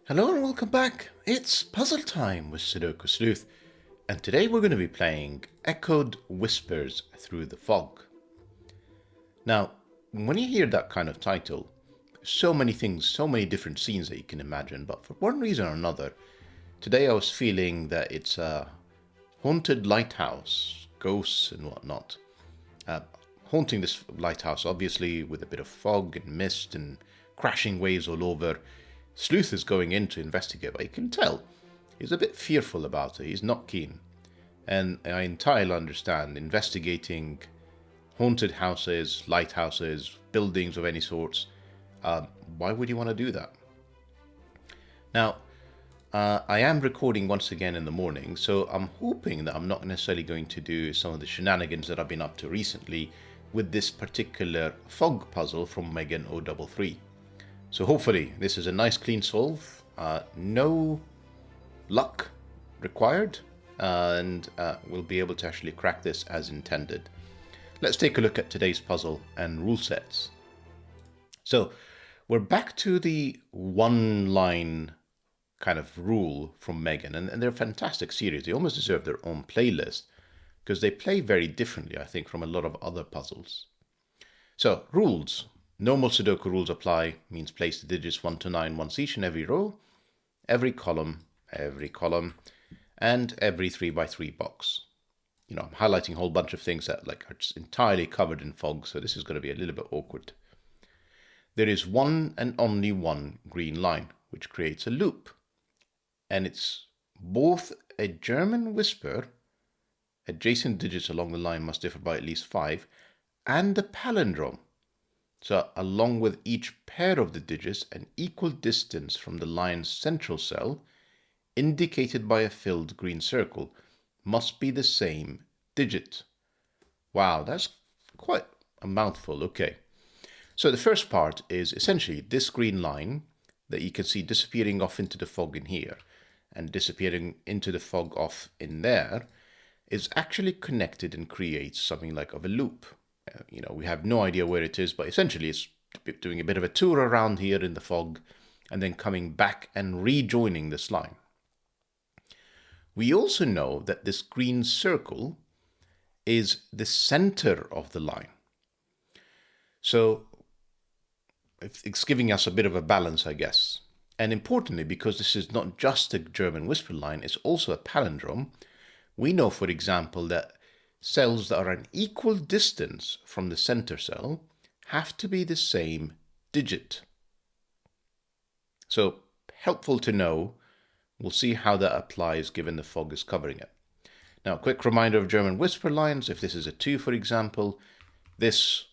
Hello and welcome back. It's puzzle time with Sudoku Sleuth, and today we're going to be playing Echoed Whispers Through the Fog. Now, when you hear that kind of title, so many things, so many different scenes that you can imagine, but for one reason or another, today I was feeling that it's a haunted lighthouse, ghosts and whatnot. Haunting this lighthouse, obviously, with a bit of fog and mist and crashing waves all over. Sleuth is going in to investigate, but you can tell he's a bit fearful about it. He's not keen. And I entirely understand investigating haunted houses, lighthouses, buildings of any sorts. Why would you want to do that? Now, I am recording once again in the morning, so I'm hoping that I'm not necessarily going to do some of the shenanigans that I've been up to recently with this particular fog puzzle from Megan 033. So hopefully this is a nice clean solve, no luck required, and we'll be able to actually crack this as intended. Let's take a look at today's puzzle and rule sets. So we're back to the one line kind of rule from Megan, and they're a fantastic series. They almost deserve their own playlist because they play very differently, I think, from a lot of other puzzles. So rules. Normal Sudoku rules apply, means place the digits 1 to 9 once each in every row, every column, and every 3x3 box. You know, I'm highlighting a whole bunch of things that are just entirely covered in fog, so this is going to be a little bit awkward. There is one and only one green line, which creates a loop. And it's both a German whisper, adjacent digits along the line must differ by at least 5, and a palindrome. So along with each pair of the digits, an equal distance from the line's central cell, indicated by a filled green circle, must be the same digit. Wow, that's quite a mouthful. Okay. So the first part is essentially this green line that you can see disappearing off into the fog in here and disappearing into the fog off in there is actually connected and creates something like of a loop. We have no idea where it is, but essentially it's doing a bit of a tour around here in the fog and then coming back and rejoining this line. We also know that this green circle is the center of the line. So it's giving us a bit of a balance, I guess. And importantly, because this is not just a German whisper line, it's also a palindrome, we know, for example, that cells that are an equal distance from the center cell have to be the same digit. So helpful to know. We'll see how that applies given the fog is covering it. Now, a quick reminder of German whisper lines. If this is a 2, for example, this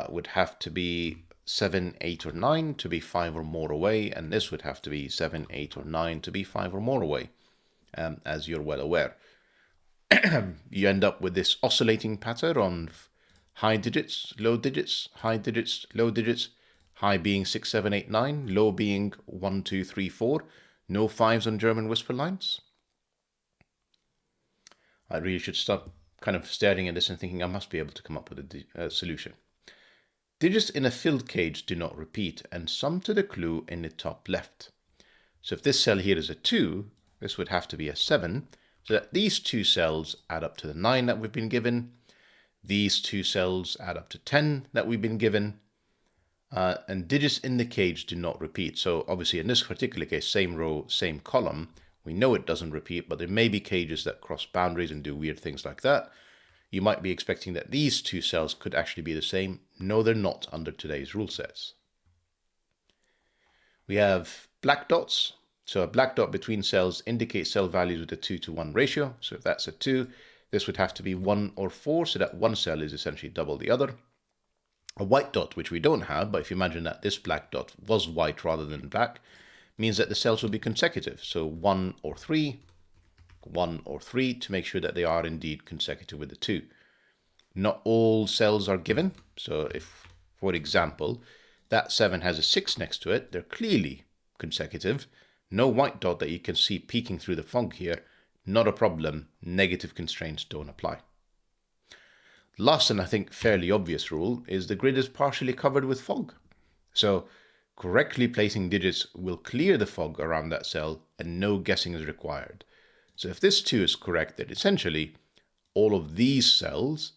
would have to be 7, 8, or 9 to be 5 or more away, and this would have to be 7, 8, or 9 to be 5 or more away, as you're well aware. You end up with this oscillating pattern on high digits, low digits, high digits, low digits, high being 6, 7, 8, 9, low being 1, 2, 3, 4. No 5s on German whisper lines. I really should stop kind of staring at this and thinking I must be able to come up with a solution. Digits in a filled cage do not repeat, and sum to the clue in the top left. So if this cell here is a 2, this would have to be a 7, so that these two cells add up to the 9 that we've been given. These two cells add up to 10 that we've been given. And digits in the cage do not repeat. So obviously in this particular case, same row, same column, we know it doesn't repeat, but there may be cages that cross boundaries and do weird things like that. You might be expecting that these two cells could actually be the same. No, they're not under today's rule sets. We have black dots. So a black dot between cells indicates cell values with a 2 to 1 ratio. So if that's a 2, this would have to be 1 or 4, so that one cell is essentially double the other. A white dot, which we don't have, but if you imagine that this black dot was white rather than black, means that the cells will be consecutive. So 1 or 3, 1 or 3 to make sure that they are indeed consecutive with the 2. Not all cells are given. So if, for example, that 7 has a 6 next to it, they're clearly consecutive. No white dot that you can see peeking through the fog here. Not a problem. Negative constraints don't apply. Last and I think fairly obvious rule is the grid is partially covered with fog. So correctly placing digits will clear the fog around that cell and no guessing is required. So if this 2 is correct, then essentially all of these cells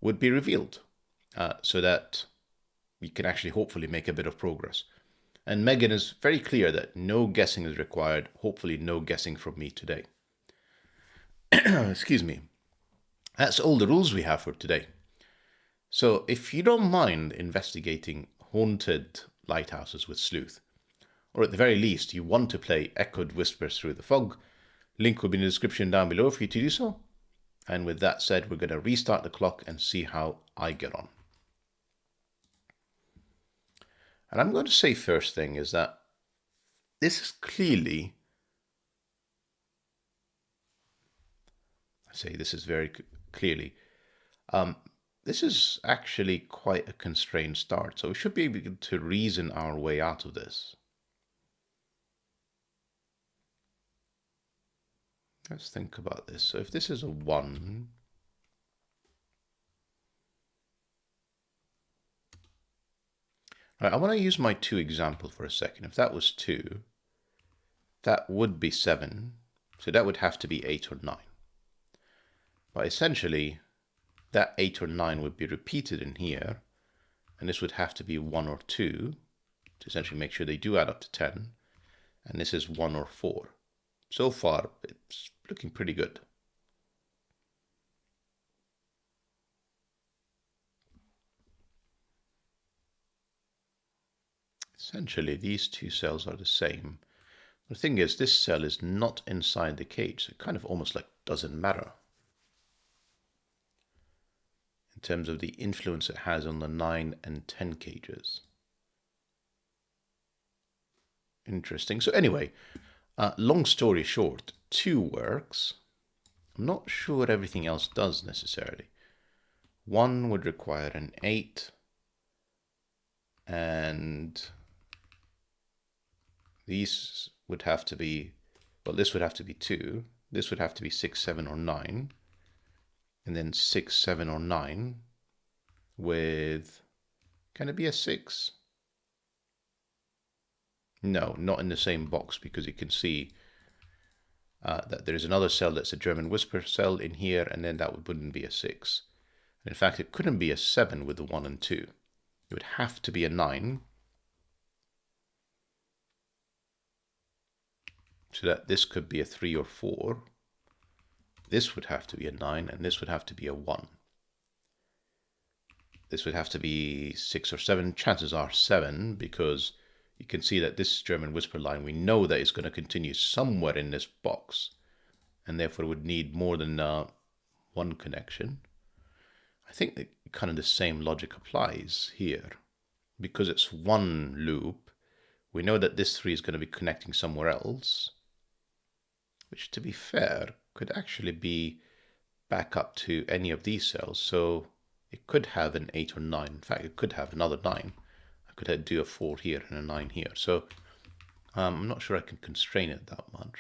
would be revealed so that we can actually hopefully make a bit of progress. And Megan is very clear that no guessing is required. Hopefully no guessing from me today. Excuse me. That's all the rules we have for today. So if you don't mind investigating haunted lighthouses with Sleuth, or at the very least you want to play Echoed Whispers Through the Fog, link will be in the description down below for you to do so. And with that said, we're going to restart the clock and see how I get on. And I'm going to say first thing is that this is clearly, I say this is very clearly, this is actually quite a constrained start. So we should be able to reason our way out of this. Let's think about this. So if this is a 1, right, I want to use my 2 example for a second. If that was 2, that would be 7. So that would have to be 8 or 9. But essentially, that 8 or 9 would be repeated in here. And this would have to be 1 or 2 to essentially make sure they do add up to 10. And this is 1 or 4. So far, it's looking pretty good. Essentially, these 2 cells are the same. The thing is, this cell is not inside the cage, so it kind of almost like doesn't matter in terms of the influence it has on the 9 and 10 cages. Interesting. So anyway, long story short, 2 works. I'm not sure what everything else does necessarily. 1 would require an 8, and these would have to be, well, this would have to be 2, this would have to be 6, 7, or 9, and then 6, 7, or 9 with, can it be a 6? No, not in the same box, because you can see that there's another cell that's a German Whisper cell in here, and then that wouldn't be a 6. In fact, it couldn't be a 7 with the 1 and 2. It would have to be a 9. So that this could be a 3 or 4. This would have to be a 9, and this would have to be a 1. This would have to be 6 or 7. Chances are 7, because you can see that this German Whisper line, we know that it's going to continue somewhere in this box, and therefore would need more than 1 connection. I think that kind of the same logic applies here. Because it's 1 loop, we know that this 3 is going to be connecting somewhere else, which, to be fair, could actually be back up to any of these cells. So it could have an 8 or 9. In fact, it could have another 9. I could do a 4 here and a 9 here. So I'm not sure I can constrain it that much.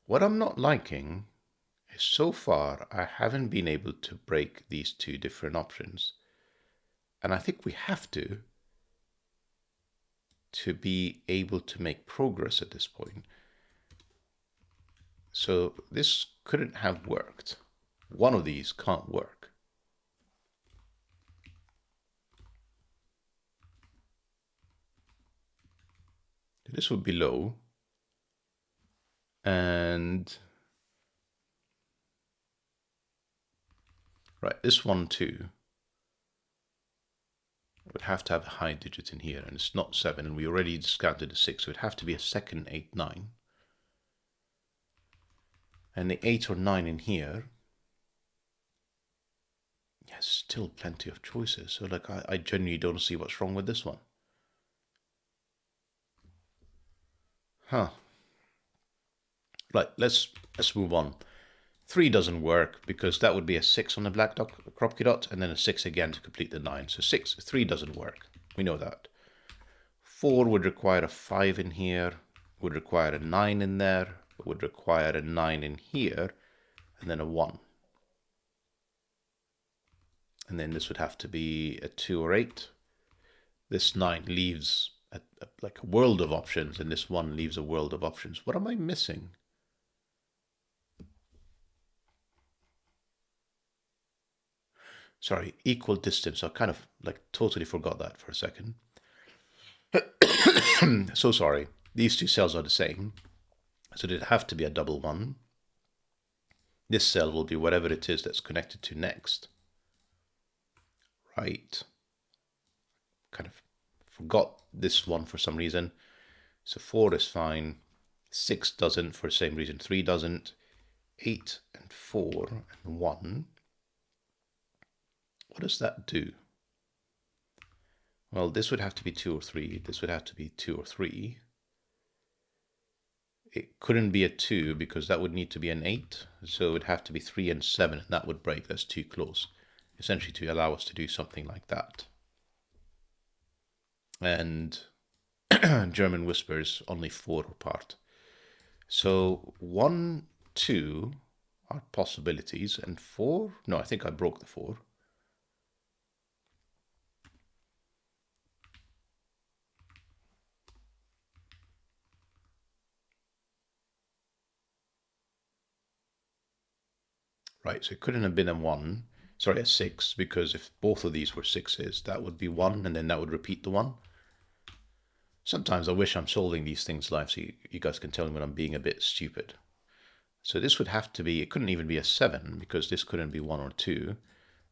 What I'm not liking is, so far, I haven't been able to break these 2 different options. And I think we have to be able to make progress at this point. So this couldn't have worked. One of these can't work. This would be low. And right, this one too would have to have a high digit in here, and it's not 7, and we already discounted a 6, so it'd have to be a second 8, 9. And the 8 or 9 in here, yeah, still plenty of choices. So like, I genuinely don't see what's wrong with this one. Huh. Right, let's move on. 3 doesn't work because that would be a 6 on the black Kropke dot, and then a 6 again to complete the 9. So 3 doesn't work. We know that. 4 would require a 5 in here, would require a 9 in there, would require a 9 in here, and then a 1. and then this would have to be a 2 or 8. This 9 leaves like a world of options, and this 1 leaves a world of options. What am I missing? Sorry, equal distance. I kind of like totally forgot that for a second. So sorry. These two cells are the same. So it'd have to be a double 1. This cell will be whatever it is that's connected to next. Right. Kind of forgot this one for some reason. So 4 is fine. 6 doesn't for the same reason. 3 doesn't. 8 and 4 and 1. What does that do? Well, this would have to be 2 or 3. This would have to be 2 or 3. It couldn't be a 2 because that would need to be an 8. So it would have to be 3 and 7, and that would break. That's too close, essentially, to allow us to do something like that. And German whispers, only 4 apart. So 1, 2 are possibilities, and 4, no, I think I broke the 4. Right, so it couldn't have been a 1, sorry, a 6, because if both of these were 6s, that would be 1, and then that would repeat the 1. Sometimes I wish I'm solving these things live so you guys can tell me when I'm being a bit stupid. So this would have to be, it couldn't even be a 7, because this couldn't be 1 or 2.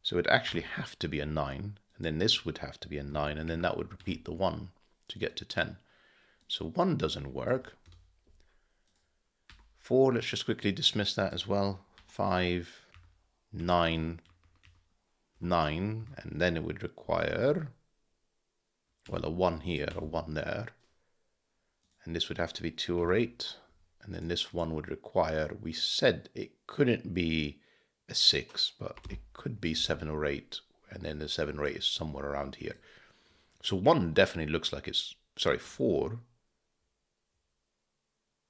So it'd actually have to be a 9, and then this would have to be a 9, and then that would repeat the 1 to get to 10. So 1 doesn't work. 4, let's just quickly dismiss that as well. 5, 9, 9, and then it would require, well, a 1 here, a 1 there. And this would have to be 2 or 8. And then this one would require, we said it couldn't be a 6, but it could be 7 or 8. And then the 7 or 8 is somewhere around here. So 1 definitely looks like it's, sorry, 4.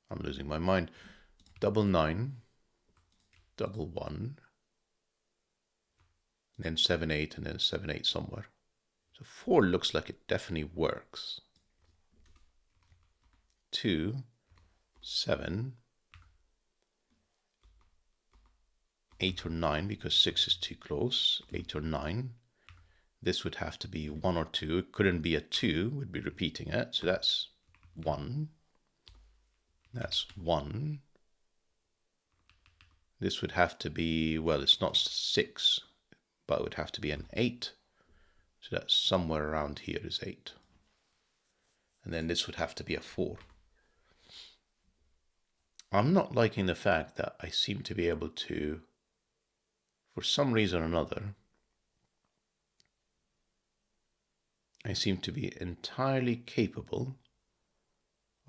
I'm losing my mind. Double 9, double 1, and then 7, 8, and then 7, 8 somewhere. So 4 looks like it definitely works. 2, 7, 8 or 9, because 6 is too close. 8 or 9. This would have to be 1 or 2. It couldn't be a 2, we'd be repeating it. So that's 1. That's 1. This would have to be, well, it's not 6, but it would have to be an 8. So that's somewhere around here is 8. And then this would have to be a 4. I'm not liking the fact that I seem to be able to, for some reason or another, I seem to be entirely capable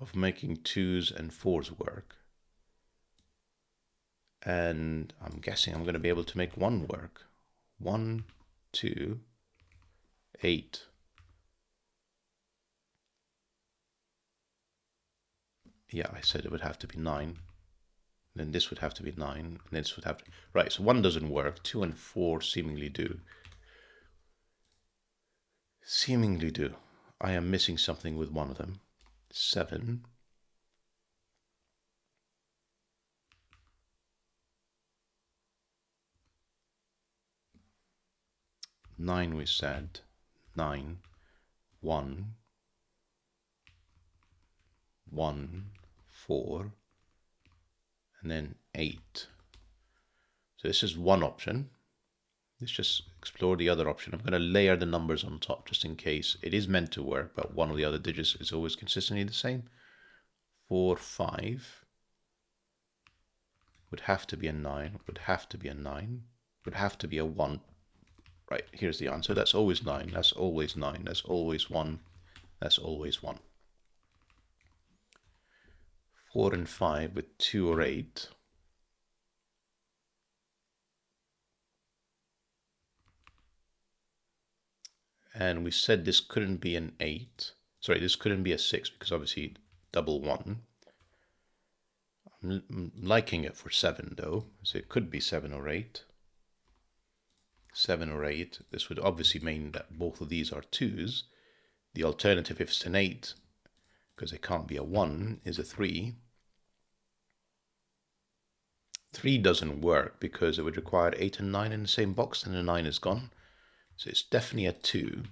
of making 2s and 4s work. And I'm guessing I'm going to be able to make 1 work. 1, 2, 8. Yeah, I said it would have to be 9. Then this would have to be 9. And this would have to... Right, so 1 doesn't work. 2 and 4 seemingly do. Seemingly do. I am missing something with one of them. 7. 9 we said. 9. 1. 1. 4. And then 8. So this is one option. Let's just explore the other option. I'm going to layer the numbers on top just in case. It is meant to work, but one of the other digits is always consistently the same. 4, 5. Would have to be a 9. Would have to be a 9. Would have to be a 1. Right, here's the answer. That's always 9. That's always 9. That's always 1. That's always 1. 4 and 5 with 2 or 8. And we said this couldn't be an 8. Sorry, this couldn't be a 6 because obviously double 1. I'm liking it for 7 though, so it could be 7 or 8. 7 or 8. This would obviously mean that both of these are 2s. The alternative, if it's an 8, because it can't be a 1, is a 3. 3 doesn't work because it would require 8 and 9 in the same box, and the 9 is gone. So it's definitely a 2,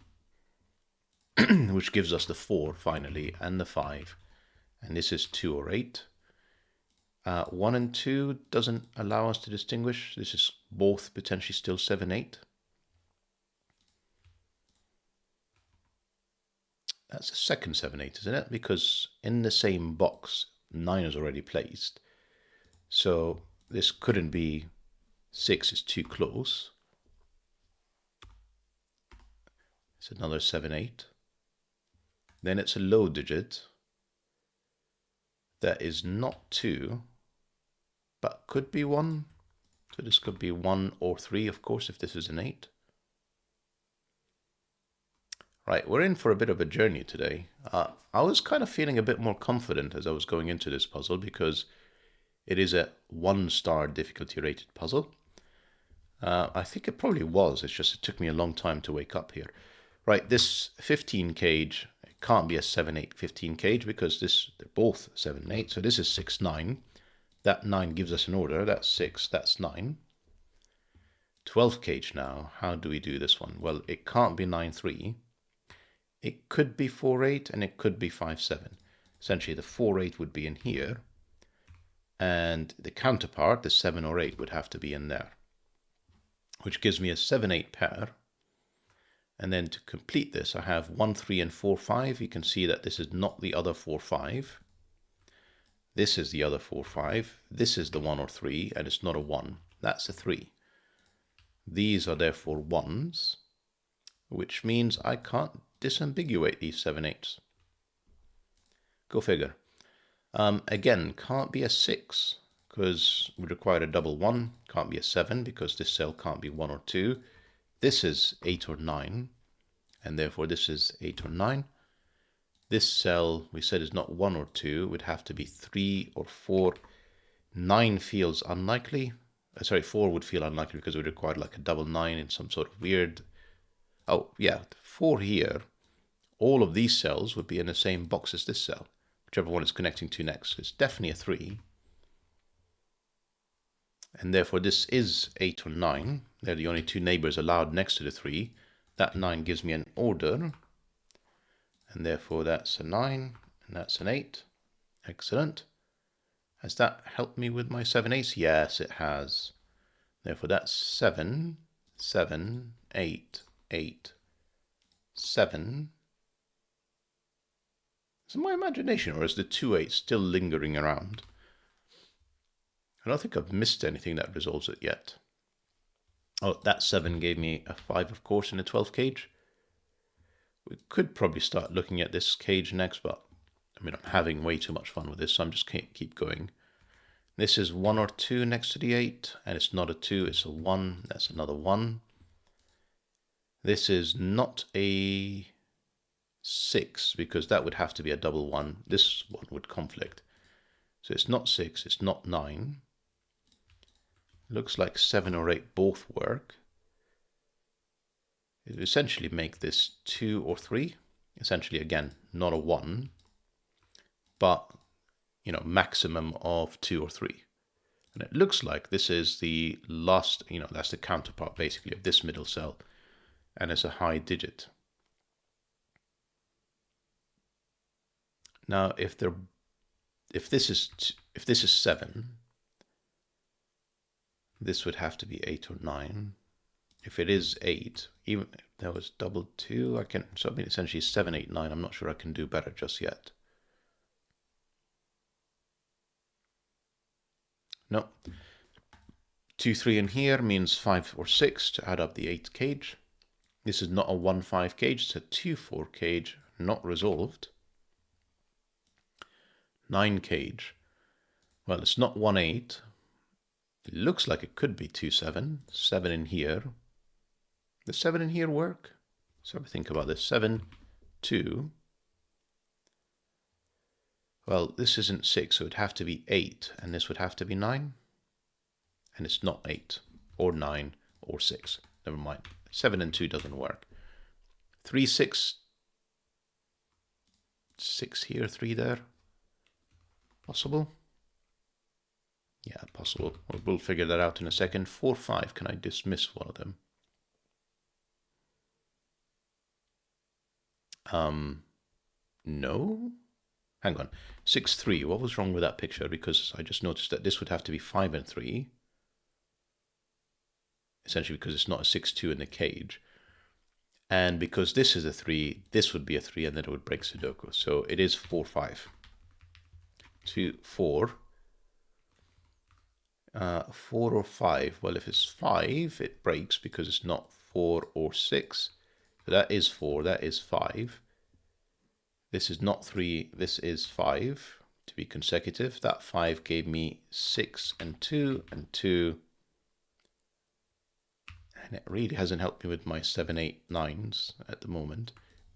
which gives us the 4 finally, and the 5. And this is 2 or 8. 1 and 2 doesn't allow us to distinguish. This is both potentially still 7, 8. That's the second 7, 8, isn't it? Because in the same box, 9 is already placed. So this couldn't be 6, it's too close. It's another 7, 8. Then it's a low digit that is not 2, but could be 1. So this could be 1 or 3, of course, if this is an 8. Right, we're in for a bit of a journey today. I was kind of feeling a bit more confident as I was going into this puzzle because it is a 1-star difficulty rated puzzle. I think it probably was, it's just it took me a long time to wake up here. Right, this 15 cage, it can't be a 7, 8, 15 cage because they're both 7, 8, so this is 6, 9. That 9 gives us an order, that's 6, that's 9. 12 cage now, how do we do this one? Well, it can't be 9, 3. It could be 4, 8, and it could be 5, 7. Essentially, the 4, 8 would be in here, and the counterpart, the 7 or 8, would have to be in there, which gives me a 7, 8 pair. And then to complete this, I have 1, 3, and 4, 5. You can see that this is not the other 4, 5. This is the other 4, 5. This is the 1 or 3, and it's not a 1. That's a 3. These are therefore 1s, which means I can't disambiguate these 7, 8s. Go figure. Again, can't be a 6 because we require a double 1. Can't be a 7 because this cell can't be 1 or 2. This is 8 or 9, and therefore this is 8 or 9. This cell we said is not 1 or 2, would have to be 3 or 4. 9 feels unlikely. 4 would feel unlikely because it would require like a double 9 in some sort of weird... Oh, yeah, 4 here. All of these cells would be in the same box as this cell, whichever one it's connecting to next. It's definitely a 3. And therefore this is 8 or 9. They're the only two neighbors allowed next to the 3. That 9 gives me an order. And therefore that's a 9, and that's an 8. Excellent. Has that helped me with my 7, 8s? Yes, it has. Therefore that's 7, 7, 8, 8, 7. Is it my imagination, or is the 2, 8 still lingering around? I don't think I've missed anything that resolves it yet. Oh, that 7 gave me a 5, of course, in a 12 cage. We could probably start looking at this cage next, but I mean, I'm having way too much fun with this, so I'm just can't keep going. This is 1 or 2 next to the 8, and it's not a 2, it's a 1. That's another 1. This is not a 6, because that would have to be a double 1. This one would conflict. So it's not 6, it's not 9. Looks like 7 or 8 both work. It would essentially make this 2 or 3. Essentially, again, not a 1, but, you know, maximum of 2 or 3. And it looks like this is the last, you know, that's the counterpart basically of this middle cell, and it's a high digit. Now, if this is 7, this would have to be 8 or 9. If it is 8, even if there was double 2, I can, so I mean essentially 7, 8, 9, I'm not sure I can do better just yet. No. 2, 3 in here means 5 or 6 to add up the 8 cage. This is not a 1, 5 cage, it's a 2, 4 cage, not resolved. 9 cage. Well, it's not 1, 8. It looks like it could be 2, 7. 7 in here. Does 7 in here work? So have a think about this. 7, 2. Well, this isn't 6, so it would have to be 8, and this would have to be 9. And it's not 8, or 9, or 6. never mind. 7 and 2 doesn't work. 3, 6. 6 here, 3 there. Possible? Yeah, possible. We'll figure that out in a second. 4, 5. Can I dismiss one of them? No. Hang on. 6, 3. What was wrong with that picture? Because I just noticed that this would have to be 5 and 3. Essentially because it's not a 6, 2 in the cage. And because this is a 3, this would be a 3, and then it would break Sudoku. So it is 4, 5. 2, 4. 4 or 5. Well, if it's 5, it breaks because it's not 4 or 6. So that is 4, that is 5. This is not 3, this is 5 to be consecutive. That 5 gave me 6 and 2 and 2. And it really hasn't helped me with my 7, 8, 9s at the moment.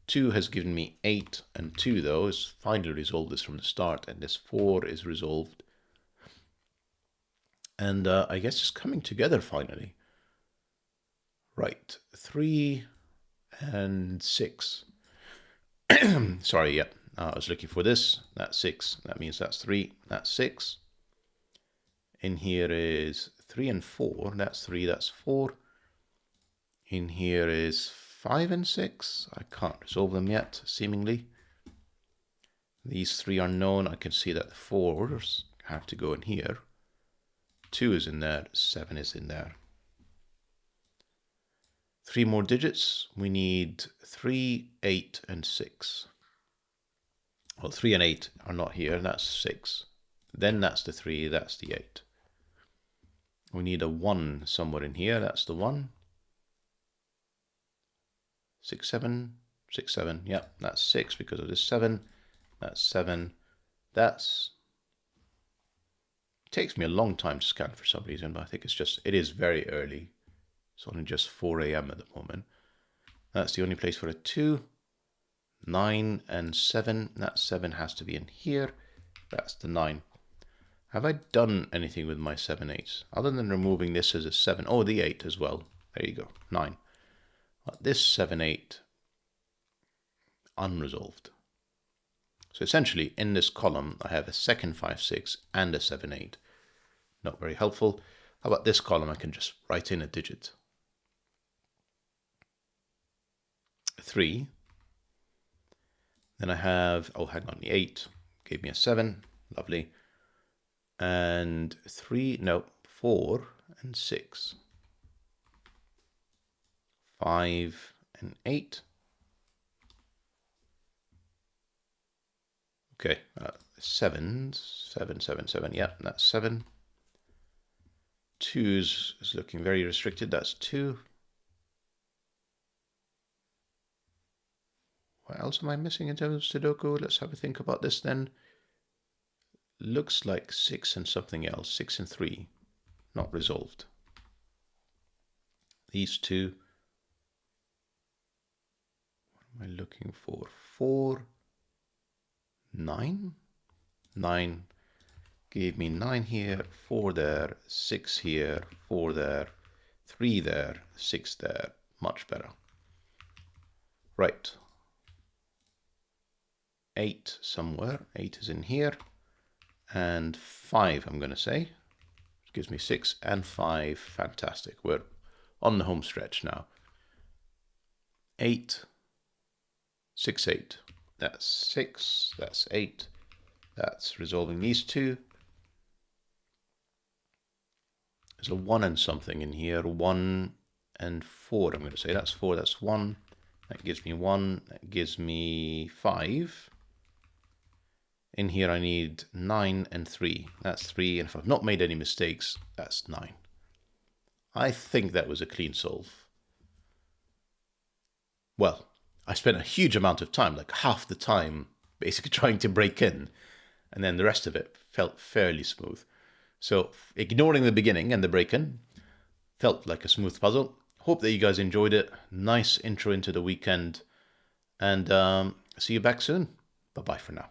2 has given me 8 and 2 though. It's finally resolved this from the start, and this 4 is resolved. And I guess it's coming together finally. Right, 3 and 6. Sorry, yeah, I was looking for this. That's 6. That means that's 3. That's 6. In here is 3 and 4. That's 3. That's 4. In here is 5 and 6. I can't resolve them yet, seemingly. These 3 are known. I can see that the 4s have to go in here. 2 is in there. 7 is in there. 3 more digits. We need 3, 8, and 6. Well, 3 and 8 are not here. That's 6. Then that's the 3. That's the 8. We need a 1 somewhere in here. That's the 1. 6, 7. 6, 7. Yeah, that's 6 because of this 7. That's 7. That's... It takes me a long time to scan for some reason, but I think it's just... It is very early. It's only just 4 a.m. at the moment. That's the only place for a 2. 9 and 7. That 7 has to be in here. That's the 9. Have I done anything with my 7, 8s? Other than removing this as a 7. Oh, the 8 as well. There you go. 9. This 7, 8. Unresolved. So essentially, in this column, I have a second 5, 6 and a 7, 8. Not very helpful. How about this column? I can just write in a digit. 3. Then I have, oh, hang on, the 8 gave me a 7. Lovely. And 3, no, 4 and 6. 5 and 8. Okay, 7, 7, 7, 7. Yeah, that's 7. 2 is looking very restricted. That's 2. What else am I missing in terms of Sudoku? Let's have a think about this then. Looks like 6 and something else. 6 and 3. Not resolved. These 2. What am I looking for? 4. 9. 9 gave me 9 here, 4 there, 6 here, 4 there, 3 there, 6 there. Much better. Right. 8 somewhere. 8 is in here. And 5, I'm going to say. Which gives me 6 and 5. Fantastic. We're on the home stretch now. 8. 6, 8. That's 6. That's 8. That's resolving these 2. There's a 1 and something in here. 1 and 4, I'm going to say. That's 4. That's 1. That gives me 1. That gives me 5. In here I need 9 and 3. That's 3. And if I've not made any mistakes, that's 9. I think that was a clean solve. Well, I spent a huge amount of time, like half the time, basically trying to break in. And then the rest of it felt fairly smooth. So ignoring the beginning and the break-in, felt like a smooth puzzle. Hope that you guys enjoyed it. Nice intro into the weekend. And see you back soon. Bye-bye for now.